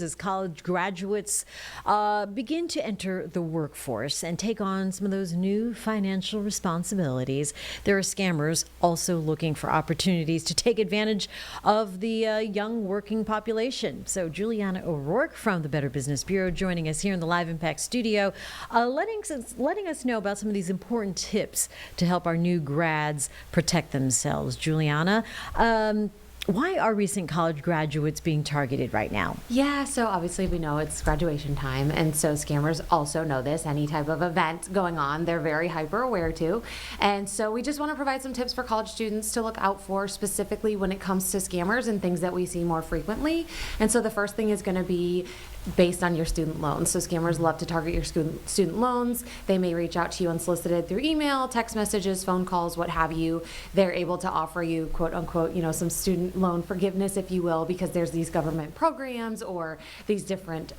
As college graduates begin to enter the workforce and take on some of those new financial responsibilities, there are scammers also looking for opportunities to take advantage of the young working population. So Juliana O'Rork from the Better Business Bureau joining us here in the Live Impact studio, letting us know about some of these important tips to help our new grads protect themselves. Juliana, why are recent college graduates being targeted right now? Yeah, so obviously we know it's graduation time, and so scammers also know this. Any type of event going on, they're very hyper aware to. And so we just want to provide some tips for college students to look out for, specifically when it comes to scammers and things that we see more frequently. And so the first thing is going to be based on your student loans. So scammers love to target your student loans. They may reach out to you unsolicited through email, text messages, phone calls, what have you. They're able to offer you, quote unquote, some student loan forgiveness, if you will, because there's these government programs or these different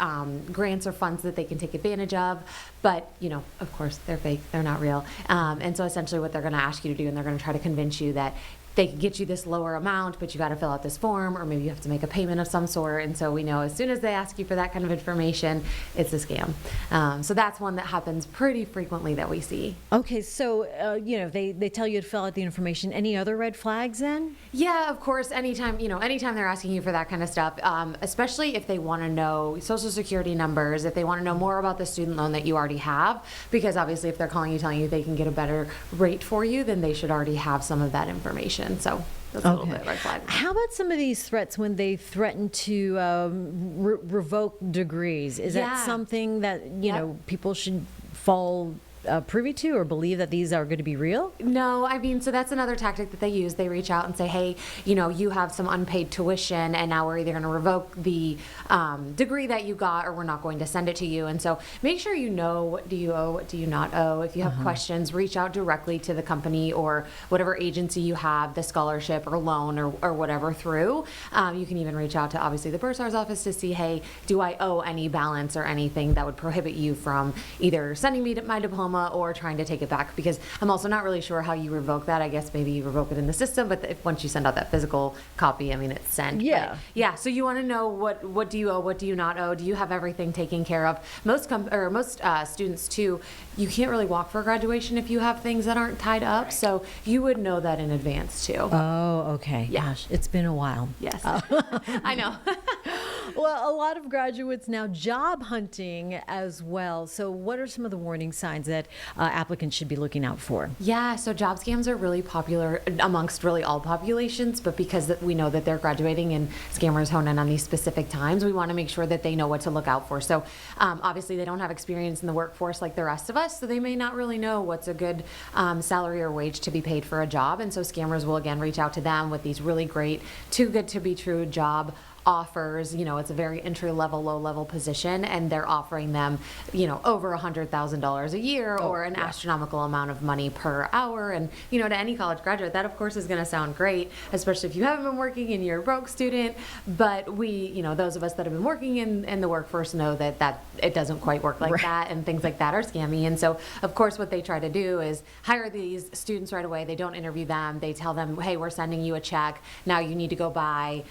grants or funds that they can take advantage of. But, of course, they're fake. They're not real. And so essentially what they're going to ask you to do, and they're going to try to convince you that they can get you this lower amount, but you got to fill out this form, or maybe you have to make a payment of some sort. And so we know as soon as they ask you for that kind of information, it's a scam. So that's one that happens pretty frequently that we see. Okay, so they tell you to fill out the information. Any other red flags then? Yeah, of course. Anytime they're asking you for that kind of stuff, especially if they want to know social security numbers, if they want to know more about the student loan that you already have, because obviously if they're calling you telling you they can get a better rate for you, then they should already have some of that information. So that's a little bit red flag. How about some of these threats when they threaten to revoke degrees? Is that something that people should fall privy to or believe that these are going to be real? No, so that's another tactic that they use. They reach out and say, hey, you have some unpaid tuition, and now we're either going to revoke the degree that you got, or we're not going to send it to you. And so make sure you know, what do you owe, what do you not owe. If you have questions, reach out directly to the company or whatever agency you have the scholarship or loan or whatever through. You can even reach out to obviously the bursar's office to see, hey, do I owe any balance or anything that would prohibit you from either sending me my diploma or trying to take it back, because I'm also not really sure how you revoke that. I guess maybe you revoke it in the system, but once you send out that physical copy, it's sent. Yeah. But yeah. So you want to know what do you owe, what do you not owe? Do you have everything taken care of? Most students too, you can't really walk for graduation if you have things that aren't tied up. Right. So you would know that in advance too. Oh, okay. Yeah. Gosh, it's been a while. Yes. I know. Well, a lot of graduates now job hunting as well. So what are some of the warning signs that applicants should be looking out for? Yeah, so job scams are really popular amongst really all populations, but because we know that they're graduating and scammers hone in on these specific times, we want to make sure that they know what to look out for. So obviously they don't have experience in the workforce like the rest of us, so they may not really know what's a good salary or wage to be paid for a job. And so scammers will again reach out to them with these really great, too good to be true job offers. It's a very entry-level, low-level position, and they're offering them, over $100,000 a year or an astronomical amount of money per hour. And, to any college graduate, that of course is going to sound great, especially if you haven't been working and you're a broke student. But we, those of us that have been working in the workforce know that it doesn't quite work like that, and things like that are scammy. And so, of course, what they try to do is hire these students right away. They don't interview them. They tell them, hey, we're sending you a check. Now you need to go buy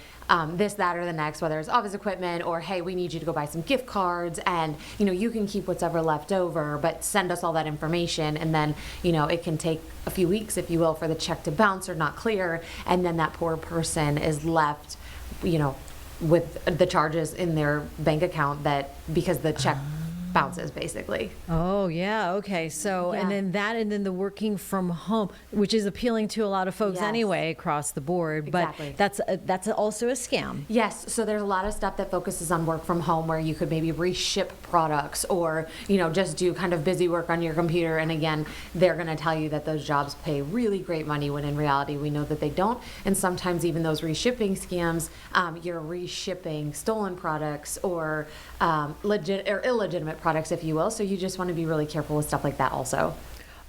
this, that, or the next, whether it's office equipment or, hey, we need you to go buy some gift cards, and, you can keep whatever left over, but send us all that information. And then, it can take a few weeks, if you will, for the check to bounce or not clear. And then that poor person is left, with the charges in their bank account because the check bounces basically. Oh yeah, okay. So and then the working from home, which is appealing to a lot of folks anyway across the board. Exactly. But that's also a scam. Yes. So there's a lot of stuff that focuses on work from home, where you could maybe reship products or just do kind of busy work on your computer. And again, they're going to tell you that those jobs pay really great money, when in reality we know that they don't. And sometimes even those reshipping scams, you're reshipping stolen products or illegitimate products, if you will. So you just want to be really careful with stuff like that also.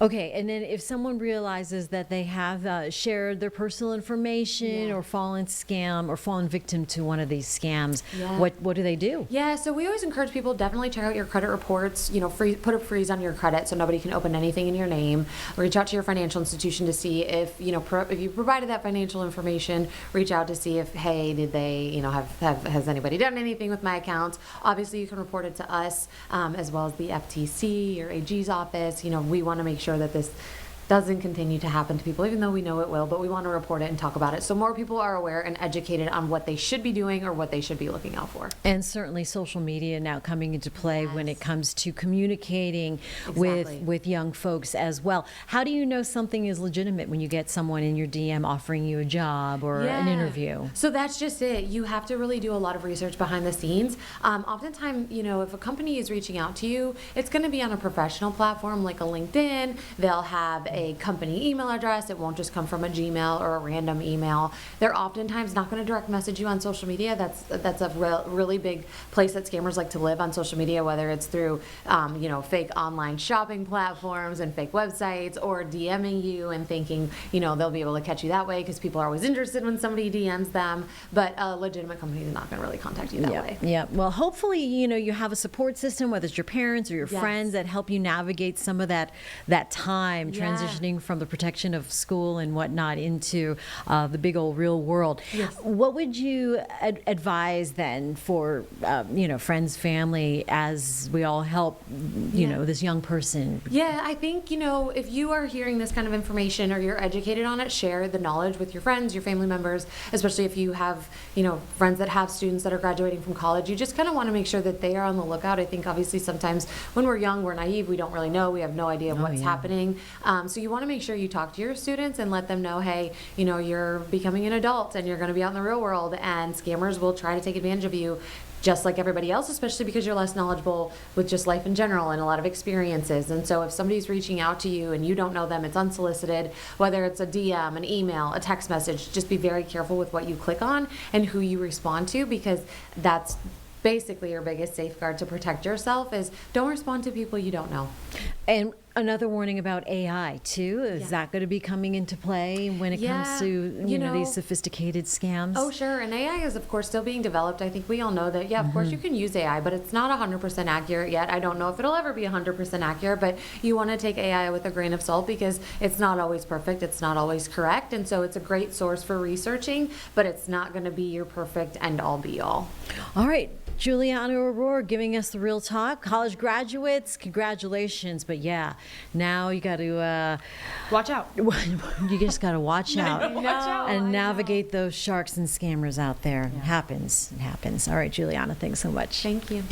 Okay, and then if someone realizes that they have shared their personal information or fallen scam or fallen victim to one of these scams, what do they do? Yeah, so we always encourage people, definitely check out your credit reports, put a freeze on your credit so nobody can open anything in your name. Reach out to your financial institution to see if, if you provided that financial information, reach out to see if, hey, did they, has anybody done anything with my accounts? Obviously, you can report it to us as well as the FTC or AG's office. We want to make sure that this doesn't continue to happen to people, even though we know it will, but we want to report it and talk about it so more people are aware and educated on what they should be doing or what they should be looking out for. And certainly social media now coming into play when it comes to communicating with young folks as well. How do you know something is legitimate when you get someone in your DM offering you a job or an interview? So that's just it. You have to really do a lot of research behind the scenes. Oftentimes, if a company is reaching out to you, it's going to be on a professional platform like a LinkedIn. They'll have a company email address. It won't just come from a Gmail or a random email. They're oftentimes not going to direct message you on social media. That's a really big place that scammers like to live on social media, whether it's through fake online shopping platforms and fake websites, or DMing you and thinking they'll be able to catch you that way because people are always interested when somebody DMs them. But a legitimate company is not going to really contact you that way. Yeah. Well, hopefully you have a support system, whether it's your parents or your friends, that help you navigate some of that time transitioning from the protection of school and whatnot into the big old real world. Yes. What would you advise then for friends, family, as we all help this young person? Yeah, I think if you are hearing this kind of information or you're educated on it, share the knowledge with your friends, your family members, especially if you have friends that have students that are graduating from college. You just kind of want to make sure that they are on the lookout. I think obviously sometimes when we're young, we're naive, we don't really know, we have no idea what's happening. So you want to make sure you talk to your students and let them know, hey, you're becoming an adult and you're going to be out in the real world, and scammers will try to take advantage of you just like everybody else, especially because you're less knowledgeable with just life in general and a lot of experiences. And so if somebody's reaching out to you and you don't know them, it's unsolicited, whether it's a DM, an email, a text message, just be very careful with what you click on and who you respond to, because that's basically your biggest safeguard to protect yourself is don't respond to people you don't know. And another warning about AI too, is that going to be coming into play when it comes to these sophisticated scams? Oh sure, and AI is of course still being developed. I think we all know that, of course you can use AI, but it's not 100% accurate yet. I don't know if it'll ever be 100% accurate, but you want to take AI with a grain of salt because it's not always perfect, it's not always correct, and so it's a great source for researching, but it's not going to be your perfect end-all be-all. All right. Juliana O'Rork giving us the real talk. College graduates, congratulations. But now you got to watch out. You just got to watch out. Watch out. And navigate those sharks and scammers out there. It happens. All right, Juliana, thanks so much. Thank you.